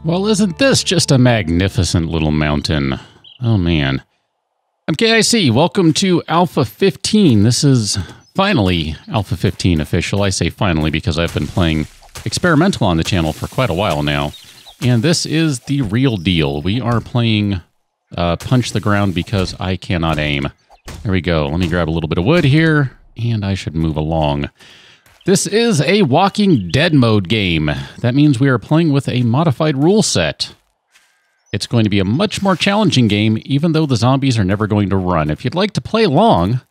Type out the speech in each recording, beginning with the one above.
Well, isn't this just a magnificent little mountain? Oh, man. I'm KIC. Welcome to Alpha 15. This is finally Alpha 15 official. I say finally because I've been playing experimental on the channel for quite a while now. And this is the real deal. We are playing Punch the Ground because I cannot aim. There we go. Let me grab a little bit of wood here, and I should move along. This is a Walking Dead mode game. That means we are playing with a modified rule set. It's going to be a much more challenging game, even though the zombies are never going to run. If you'd like to play along,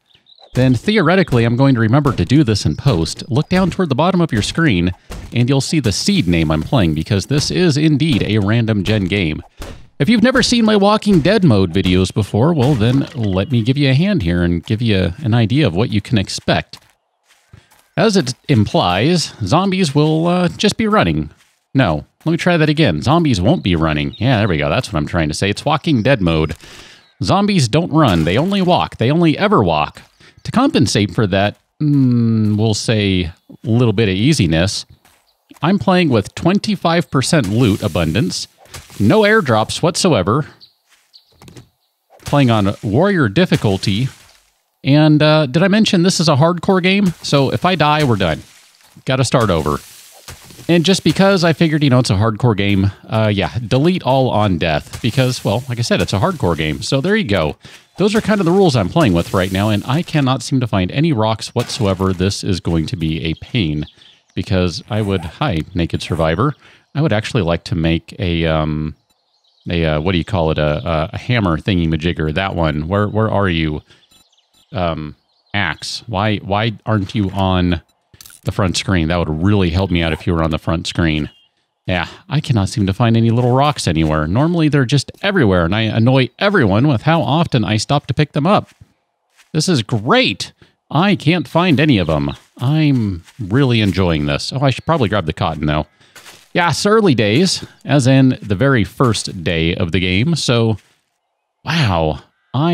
then theoretically I'm going to remember to do this in post. Look down toward the bottom of your screen, and you'll see the seed name I'm playing, because this is indeed a random gen game. If you've never seen my Walking Dead mode videos before, well then let me give you a hand here and give you an idea of what you can expect. As it implies, zombies will just be running. No, let me try that again. Zombies won't be running. Yeah, there we go. That's what I'm trying to say. It's Walking Dead mode. Zombies don't run. They only walk. They only ever walk. To compensate for that, we'll say a little bit of easiness, I'm playing with 25% loot abundance, no airdrops whatsoever, playing on warrior difficulty. And did I mention this is a hardcore game? So if I die, we're done. Got to start over. And just because I figured, you know, it's a hardcore game, yeah, delete all on death. Because, well, like I said, it's a hardcore game. So there you go. Those are kind of the rules I'm playing with right now, and I cannot seem to find any rocks whatsoever. This is going to be a pain. Because I would, hi, Naked Survivor, I would actually like to make a what do you call it, a hammer thingy-majigger, that one. Where are you? Axe. Why aren't you on the front screen? That would really help me out if you were on the front screen. Yeah, I cannot seem to find any little rocks anywhere. Normally they're just everywhere, and I annoy everyone with how often I stop to pick them up. This is great. I can't find any of them. I'm really enjoying this. Oh, I should probably grab the cotton, though. Yeah, it's early days, as in the very first day of the game, so wow. All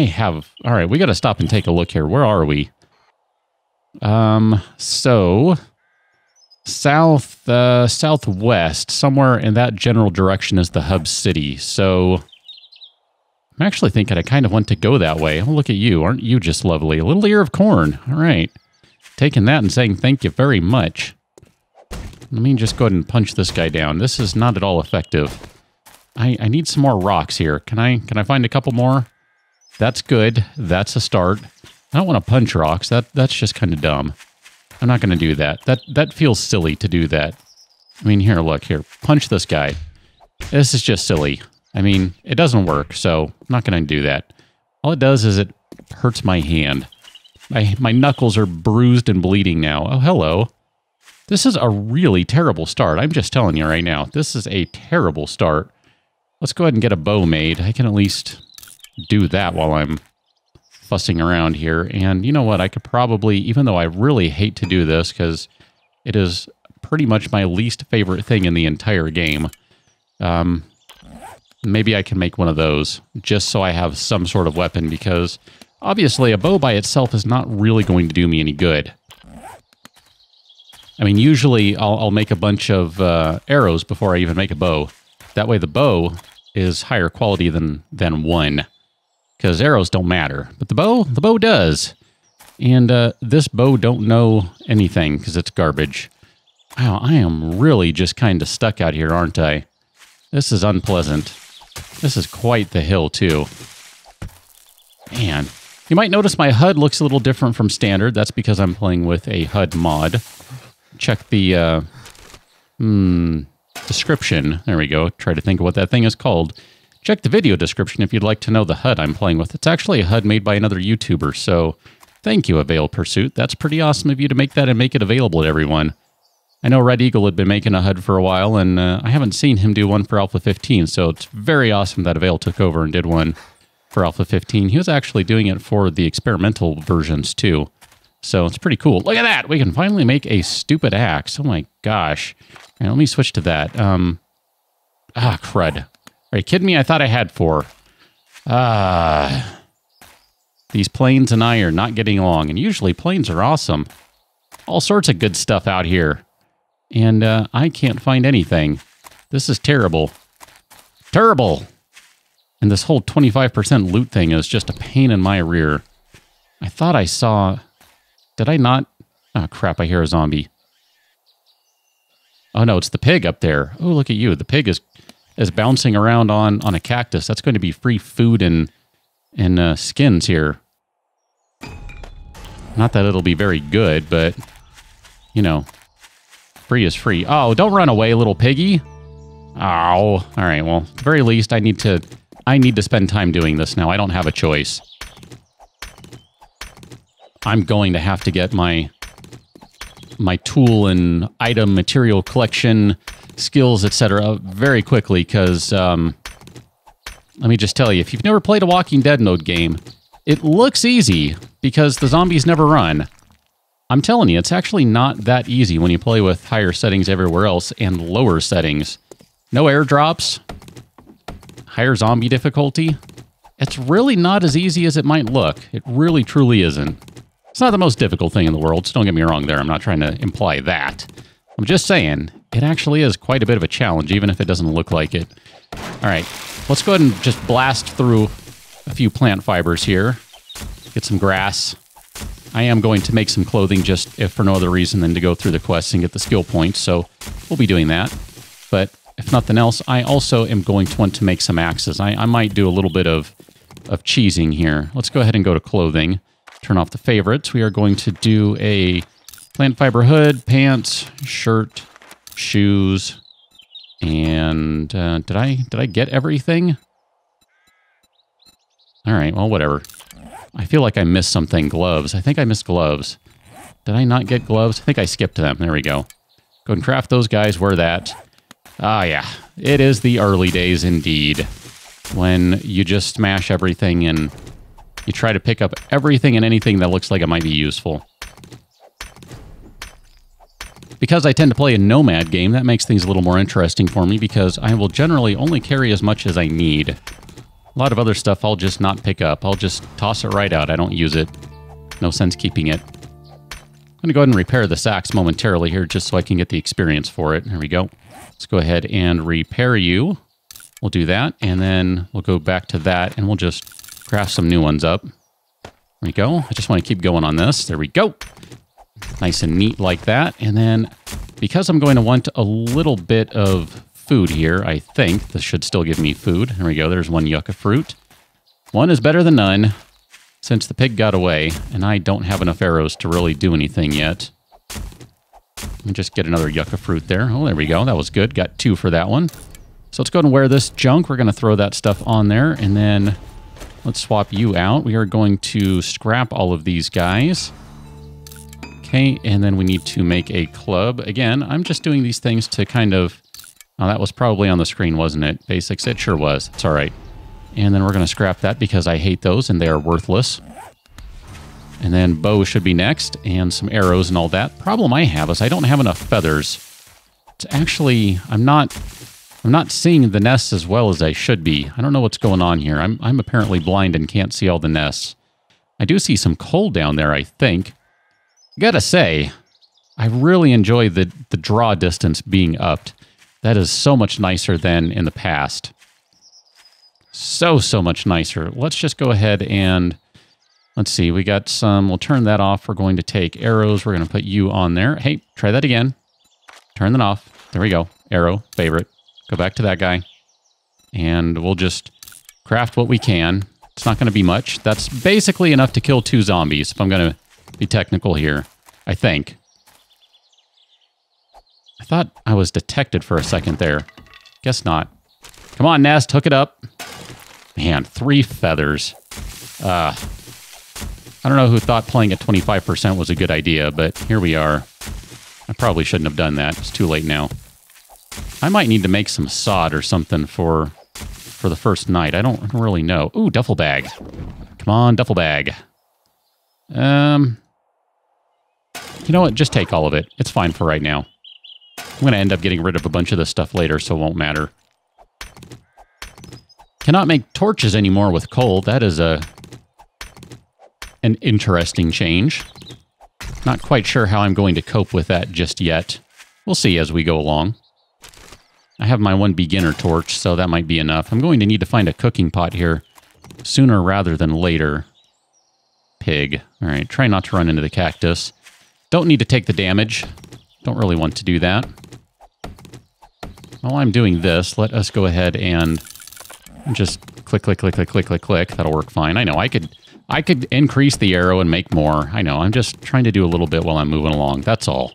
right, we got to stop and take a look here. Where are we? So southwest, somewhere in that general direction is the hub city. So I'm actually thinking I kind of want to go that way. Oh, look at you. Aren't you just lovely? A little ear of corn. All right. Taking that and saying thank you very much. Let me just go ahead and punch this guy down. This is not at all effective. I need some more rocks here. Can I find a couple more? That's good. That's a start. I don't want to punch rocks. That's just kind of dumb. I'm not going to do that. That feels silly to do that. I mean, here, look. Here, punch this guy. This is just silly. I mean, it doesn't work, so I'm not going to do that. All it does is it hurts my hand. My knuckles are bruised and bleeding now. Oh, hello. This is a really terrible start. I'm just telling you right now. This is a terrible start. Let's go ahead and get a bow made. I can at least do that while I'm fussing around here. And you know what? I could probably, even though I really hate to do this because it is pretty much my least favorite thing in the entire game, maybe I can make one of those just so I have some sort of weapon, because obviously a bow by itself is not really going to do me any good. I mean, usually I'll make a bunch of arrows before I even make a bow. That way the bow is higher quality than one. Because arrows don't matter, but the bow does. And this bow don't know anything because it's garbage. Wow, I am really just kind of stuck out here, aren't I? This is unpleasant. This is quite the hill, too. Man, you might notice my HUD looks a little different from standard. That's because I'm playing with a HUD mod. Check the description. There we go. Try to think of what that thing is called. Check the video description if you'd like to know the HUD I'm playing with. It's actually a HUD made by another YouTuber, so thank you, Avail Pursuit. That's pretty awesome of you to make that and make it available to everyone. I know Red Eagle had been making a HUD for a while, and I haven't seen him do one for Alpha 15, so it's very awesome that Avail took over and did one for Alpha 15. He was actually doing it for the experimental versions, too. So it's pretty cool. Look at that! We can finally make a stupid axe. Oh my gosh. All right, let me switch to that. Crud. Are you kidding me? I thought I had 4. These planes and I are not getting along, and usually planes are awesome. All sorts of good stuff out here. And I can't find anything. This is terrible. Terrible. And this whole 25% loot thing is just a pain in my rear. I thought I saw... Did I not? Oh, crap, I hear a zombie. Oh, no, it's the pig up there. Oh, look at you. The pig is bouncing around on a cactus. That's going to be free food and skins here. Not that it'll be very good, but, you know, free is free. Oh, don't run away, little piggy. Oh, all right. Well, at the very least, I need to spend time doing this now. I don't have a choice. I'm going to have to get my tool and item material collection skills, etc. very quickly because, let me just tell you, if you've never played a Walking Dead mode game, it looks easy because the zombies never run. I'm telling you, it's actually not that easy when you play with higher settings everywhere else and lower settings. No airdrops, higher zombie difficulty. It's really not as easy as it might look. It really, truly isn't. It's not the most difficult thing in the world, so don't get me wrong there. I'm not trying to imply that. I'm just saying, it actually is quite a bit of a challenge, even if it doesn't look like it. All right, let's go ahead and just blast through a few plant fibers here. Get some grass. I am going to make some clothing just if for no other reason than to go through the quests and get the skill points, so we'll be doing that. But if nothing else, I also am going to want to make some axes. I might do a little bit of cheesing here. Let's go ahead and go to clothing. Turn off the favorites. We are going to do a plant fiber hood, pants, shirt, shoes, and did I get everything? All right, well, whatever. I feel like I missed something. Gloves. I think I missed gloves. Did I not get gloves? I think I skipped them. There we go. Go and craft those guys. Wear that. Ah, yeah. It is the early days indeed. When you just smash everything and you try to pick up everything and anything that looks like it might be useful. Because I tend to play a nomad game, that makes things a little more interesting for me because I will generally only carry as much as I need. A lot of other stuff I'll just not pick up. I'll just toss it right out. I don't use it. No sense keeping it. I'm going to go ahead and repair the sacks momentarily here just so I can get the experience for it. There we go. Let's go ahead and repair you. We'll do that, and then we'll go back to that, and we'll just craft some new ones up. There we go. I just want to keep going on this. There we go. Nice and neat like that. And then, because I'm going to want a little bit of food here, I think this should still give me food. There we go. There's one yucca fruit. One is better than none, since the pig got away, and I don't have enough arrows to really do anything yet. Let me just get another yucca fruit there. Oh, there we go. That was good. Got 2 for that one. So let's go ahead and wear this junk. We're going to throw that stuff on there, and then let's swap you out. We are going to scrap all of these guys. Okay, and then we need to make a club. Again, I'm just doing these things to kind of... Oh, that was probably on the screen, wasn't it? Basics, it sure was. It's all right. And then we're going to scrap that because I hate those and they are worthless. And then bow should be next, and some arrows and all that. Problem I have is I don't have enough feathers. It's actually... I'm not seeing the nests as well as I should be. I don't know what's going on here. I'm apparently blind and can't see all the nests. I do see some coal down there, I think. Gotta say, I really enjoy the draw distance being upped. That is so much nicer than in the past. So much nicer. Let's just go ahead and... Let's see, we got some... We'll turn that off. We're going to take arrows. We're going to put you on there. Hey, try that again. Turn that off. There we go. Arrow, favorite. Go back to that guy. And we'll just craft what we can. It's not going to be much. That's basically enough to kill 2 zombies, if I'm going to be technical here. I think. I thought I was detected for a second there. Guess not. Come on, Nest, hook it up. Man, 3 feathers. I don't know who thought playing at 25% was a good idea, but here we are. I probably shouldn't have done that. It's too late now. I might need to make some sod or something for the first night. I don't really know. Ooh, duffel bag. Come on, duffel bag. You know what? Just take all of it. It's fine for right now. I'm going to end up getting rid of a bunch of this stuff later, so it won't matter. Cannot make torches anymore with coal. That is an interesting change. Not quite sure how I'm going to cope with that just yet. We'll see as we go along. I have my one beginner torch, so that might be enough. I'm going to need to find a cooking pot here sooner rather than later. Pig. All right, try not to run into the cactus. Don't need to take the damage. Don't really want to do that. While I'm doing this, let us go ahead and just click, click, click, click, click, click, click. That'll work fine. I know, I could increase the arrow and make more. I know, I'm just trying to do a little bit while I'm moving along. That's all.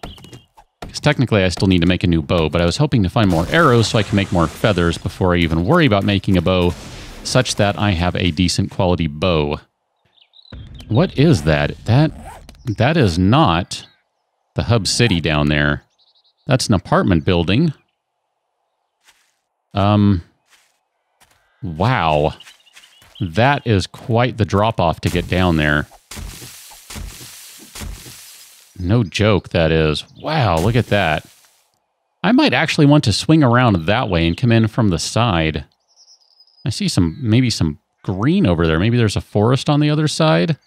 Because technically I still need to make a new bow, but I was hoping to find more arrows so I can make more feathers before I even worry about making a bow, such that I have a decent quality bow. What is that? That is not the hub city down there. That's an apartment building. Wow. That is quite the drop-off to get down there. No joke, that is. Wow, look at that. I might actually want to swing around that way and come in from the side. I see maybe some green over there. Maybe there's a forest on the other side.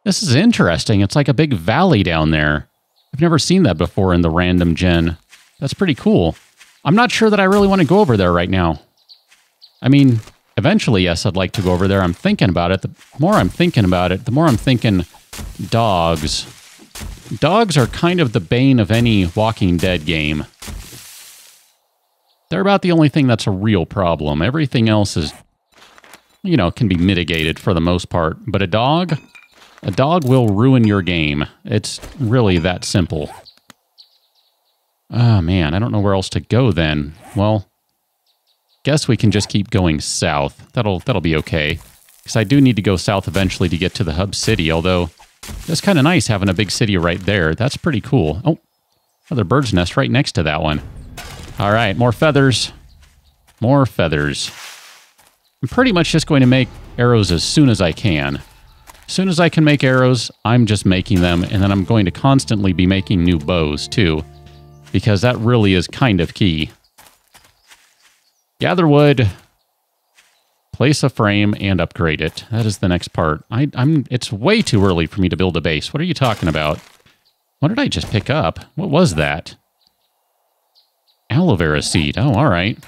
This is interesting. It's like a big valley down there. I've never seen that before in the random gen. That's pretty cool. I'm not sure that I really want to go over there right now. I mean, eventually, yes, I'd like to go over there. I'm thinking about it. The more I'm thinking about it, the more I'm thinking dogs. Dogs are kind of the bane of any Walking Dead game. They're about the only thing that's a real problem. Everything else is, you know, can be mitigated for the most part. But a dog will ruin your game. It's really that simple. Oh, man, I don't know where else to go then. Well, guess we can just keep going south. That'll be okay. Because I do need to go south eventually to get to the hub city, although it's kind of nice having a big city right there. That's pretty cool. Oh, another bird's nest right next to that one. All right, more feathers. More feathers. I'm pretty much just going to make arrows as soon as I can. As soon as I can make arrows, I'm just making them, and then I'm going to constantly be making new bows, too, because that really is kind of key. Gather wood, place a frame, and upgrade it. That is the next part. It's way too early for me to build a base. What are you talking about? What did I just pick up? What was that? Aloe vera seed. Oh, all right.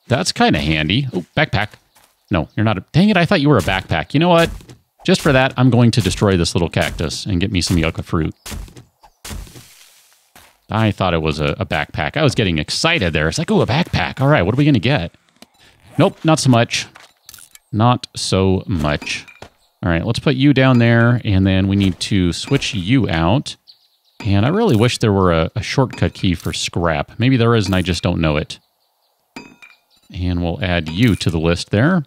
That's kind of handy. Oh, backpack. No, you're not. Dang it, I thought you were a backpack. You know what? Just for that, I'm going to destroy this little cactus and get me some yucca fruit. I thought it was a backpack. I was getting excited there. It's like, oh, a backpack. All right, what are we going to get? Nope, not so much. Not so much. All right, let's put you down there, and then we need to switch you out. And I really wish there were a shortcut key for scrap. Maybe there is, and I just don't know it. And we'll add you to the list there.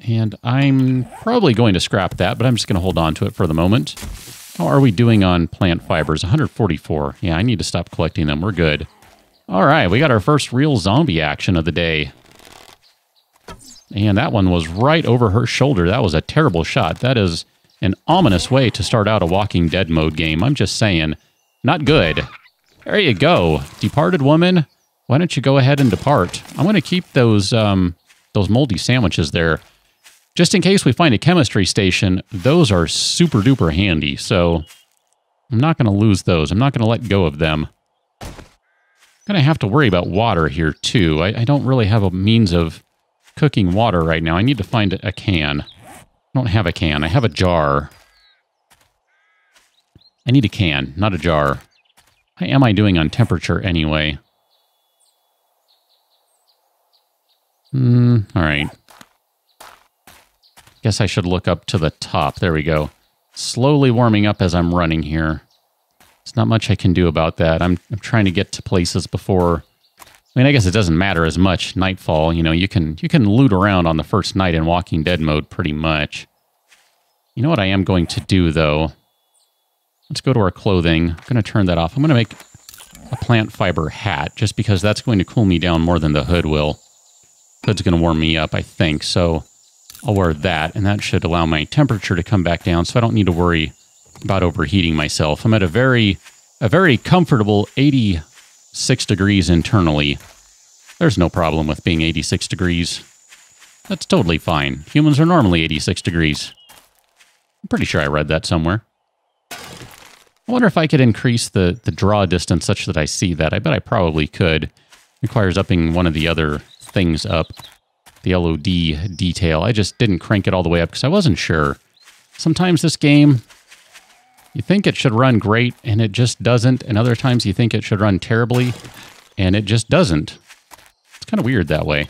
And I'm probably going to scrap that, but I'm just going to hold on to it for the moment. How are we doing on plant fibers? 144. Yeah, I need to stop collecting them. We're good. All right, we got our first real zombie action of the day. And that one was right over her shoulder. That was a terrible shot. That is an ominous way to start out a Walking Dead mode game. I'm just saying, not good. There you go. Departed woman, why don't you go ahead and depart? I'm going to keep those moldy sandwiches there. Just in case we find a chemistry station, those are super duper handy, so I'm not going to lose those. I'm not going to let go of them. I'm going to have to worry about water here, too. I don't really have a means of cooking water right now. I need to find a can. I don't have a can. I have a jar. I need a can, not a jar. How am I doing on temperature anyway? All right. Guess I should look up to the top. There we go. Slowly warming up as I'm running here. There's not much I can do about that. I'm trying to get to places before... I mean, I guess it doesn't matter as much. Nightfall, you know, you can loot around on the first night in Walking Dead mode pretty much. You know what I am going to do, though? Let's go to our clothing. I'm going to turn that off. I'm going to make a plant fiber hat, just because that's going to cool me down more than the hood will. Hood's going to warm me up, I think, so I'll wear that, and that should allow my temperature to come back down, so I don't need to worry about overheating myself. I'm at a very comfortable 86 degrees internally. There's no problem with being 86 degrees. That's totally fine. Humans are normally 86 degrees. I'm pretty sure I read that somewhere. I wonder if I could increase the draw distance such that I see that. I bet I probably could. Requires upping one of the other things up. The LOD detail. I just didn't crank it all the way up because I wasn't sure. Sometimes this game, you think it should run great and it just doesn't. And other times you think it should run terribly and it just doesn't. It's kind of weird that way.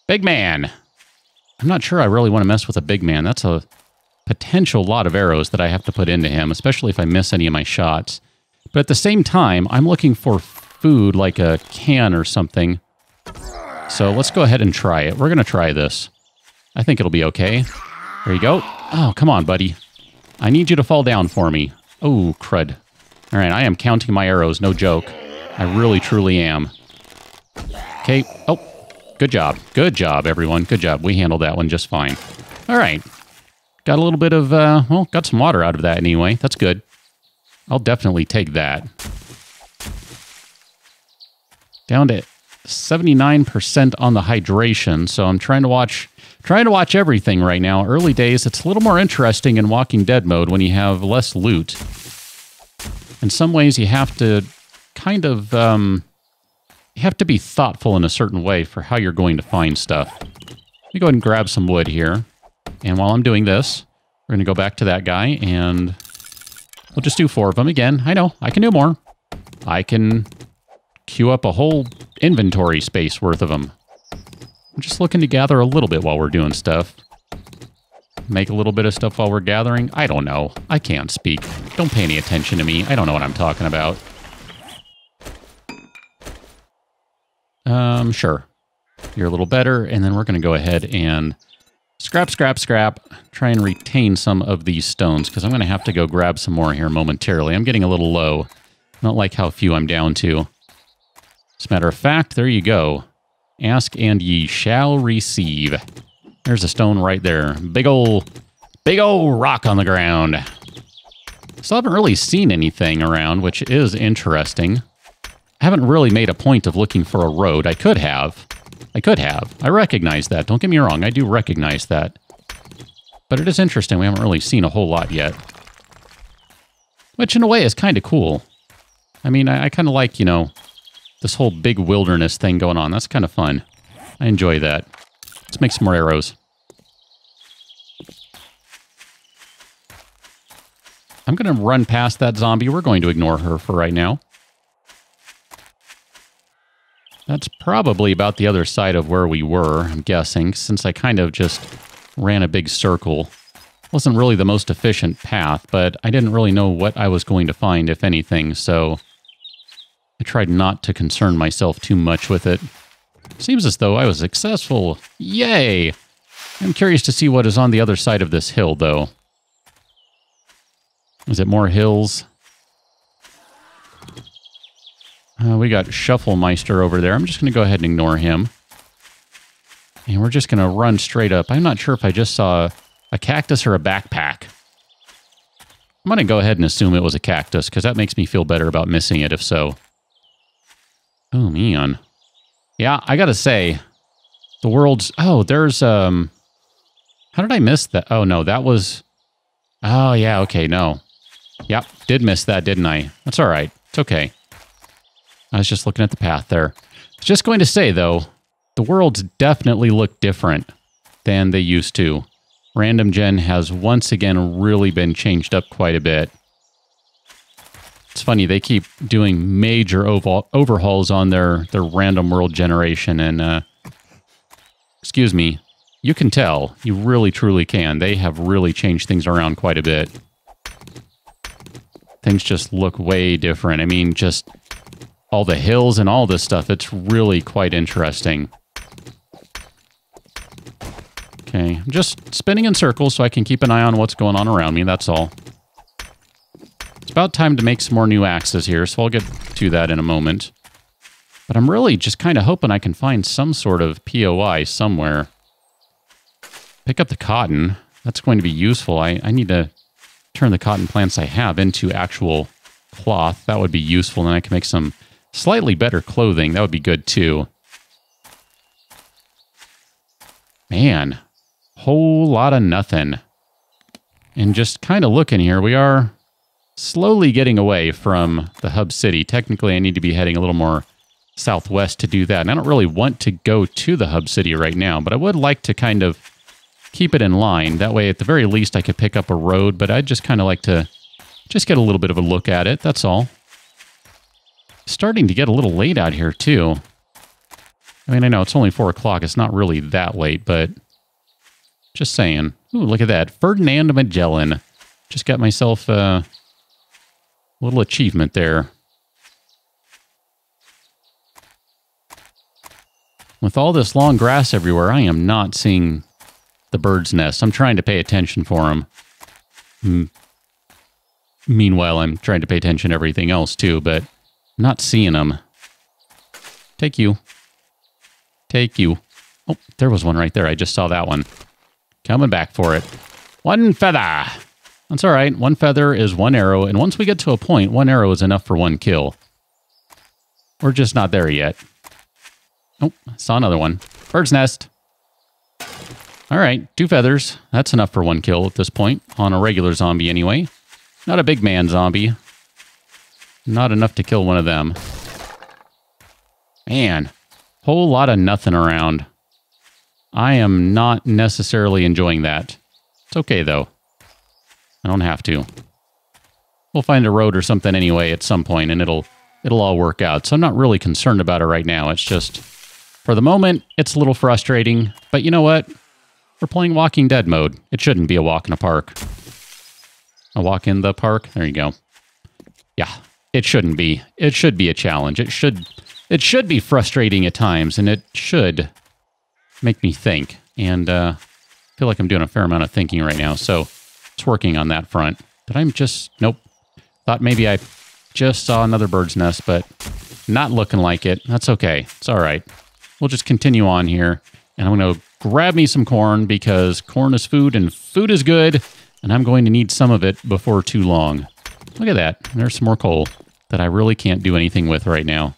Big man. I'm not sure I really want to mess with a big man. That's a potential lot of arrows that I have to put into him, especially if I miss any of my shots. But at the same time, I'm looking for food like a can or something. So let's go ahead and try it. We're going to try this. I think it'll be okay. There you go. Oh, come on, buddy. I need you to fall down for me. Oh, crud. All right, I am counting my arrows, no joke. I really, truly am. Okay. Oh, good job. Good job, everyone. Good job. We handled that one just fine. All right. Got a little bit of, well, got some water out of that anyway. That's good. I'll definitely take that. Down to 79% on the hydration, so I'm trying to watch everything right now. Early days, it's a little more interesting in Walking Dead mode when you have less loot. In some ways, you have to kind of, you have to be thoughtful in a certain way for how you're going to find stuff. Let me go ahead and grab some wood here. And while I'm doing this, we're going to go back to that guy, and we'll just do 4 of them again. I know, I can do more. I can queue up a whole inventory space worth of them. I'm just looking to gather a little bit while we're doing stuff. Make a little bit of stuff while we're gathering. I don't know. I can't speak. Don't pay any attention to me. I don't know what I'm talking about. Sure. You're a little better, and then we're going to go ahead and scrap. Try and retain some of these stones, because I'm going to have to go grab some more here momentarily. I'm getting a little low. I don't like how few I'm down to. As a matter of fact, there you go. Ask and ye shall receive. There's a stone right there. Big ol' rock on the ground. Still haven't really seen anything around, which is interesting. I haven't really made a point of looking for a road. I could have. I recognize that. Don't get me wrong. I do recognize that. But it is interesting. We haven't really seen a whole lot yet. Which, in a way, is kind of cool. I mean, I kind of like, you know, this whole big wilderness thing going on. That's kind of fun. I enjoy that. Let's make some more arrows. I'm going to run past that zombie. We're going to ignore her for right now. That's probably about the other side of where we were, I'm guessing, since I kind of just ran a big circle. Wasn't really the most efficient path, but I didn't really know what I was going to find, if anything, so I tried not to concern myself too much with it. Seems as though I was successful. Yay! I'm curious to see what is on the other side of this hill, though. Is it more hills? We got Shufflemeister over there. I'm just going to go ahead and ignore him. And we're just going to run straight up. I'm not sure if I just saw a cactus or a backpack. I'm going to go ahead and assume it was a cactus, because that makes me feel better about missing it if so. Oh, man. Yeah, I got to say, the world's... Oh, there's... How did I miss that? Oh, no, that was... Oh, yeah, okay, no. Yep, did miss that, didn't I? That's all right. It's okay. I was just looking at the path there. I was just going to say, though, the worlds definitely look different than they used to. Random Gen has once again really been changed up quite a bit. It's funny, they keep doing major overhauls on their random world generation, and, excuse me, you can tell. You really, truly can. They have really changed things around quite a bit. Things just look way different. I mean, just... all the hills and all this stuff, it's really quite interesting. Okay, I'm just spinning in circles so I can keep an eye on what's going on around me, that's all. It's about time to make some more new axes here, so I'll get to that in a moment. But I'm really just kind of hoping I can find some sort of POI somewhere. Pick up the cotton. That's going to be useful. I need to turn the cotton plants I have into actual cloth. That would be useful, and then I can make some slightly better clothing. That would be good, too. Man, whole lot of nothing. And just kind of looking here, we are slowly getting away from the hub city. Technically, I need to be heading a little more southwest to do that. And I don't really want to go to the hub city right now, but I would like to kind of keep it in line. That way, at the very least, I could pick up a road, but I'd just kind of like to just get a little bit of a look at it. That's all. Starting to get a little late out here, too. I mean, I know it's only 4 o'clock. It's not really that late, but just saying. Ooh, look at that. Ferdinand Magellan. Just got myself a little achievement there. With all this long grass everywhere, I am not seeing the bird's nest. I'm trying to pay attention for them. Meanwhile, I'm trying to pay attention to everything else, too, but not seeing them. Take you. Take you. Oh, there was one right there. I just saw that one. Coming back for it. 1 feather. That's all right. 1 feather is 1 arrow, and once we get to a point, 1 arrow is enough for 1 kill. We're just not there yet. Oh, saw another one. Bird's nest. All right, 2 feathers. That's enough for 1 kill at this point, on a regular zombie anyway. Not a big man zombie. Not enough to kill one of them. Man, whole lot of nothing around. I am not necessarily enjoying that. It's okay, though. I don't have to. We'll find a road or something anyway at some point, and it'll all work out. So I'm not really concerned about it right now. It's just, for the moment, it's a little frustrating. But you know what? We're playing Walking Dead mode. It shouldn't be a walk in a park. A walk in the park? There you go. Yeah, it shouldn't be. It should be a challenge. It should be frustrating at times, and it should make me think. And I feel like I'm doing a fair amount of thinking right now, so it's working on that front. But I'm just... Nope. Thought maybe I just saw another bird's nest, but not looking like it. That's okay. It's all right. We'll just continue on here, and I'm going to grab me some corn, because corn is food, and food is good, and I'm going to need some of it before too long. Look at that. There's some more coal that I really can't do anything with right now.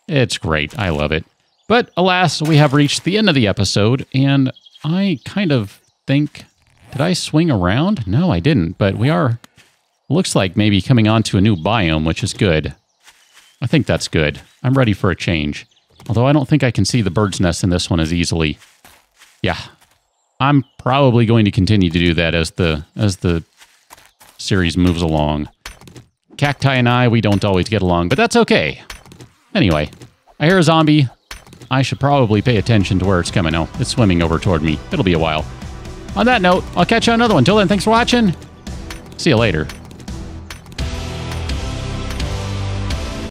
It's great. I love it. But alas, we have reached the end of the episode, and I kind of think... Did I swing around? No, I didn't, but we are... Looks like maybe coming on to a new biome, which is good. I think that's good. I'm ready for a change. Although I don't think I can see the bird's nest in this one as easily. Yeah. I'm probably going to continue to do that as the series moves along. Cacti and I, we don't always get along, but that's okay. Anyway, I hear a zombie. I should probably pay attention to where it's coming. Oh, it's swimming over toward me. It'll be a while. On that note, I'll catch you on another one. Till then, thanks for watching. See you later.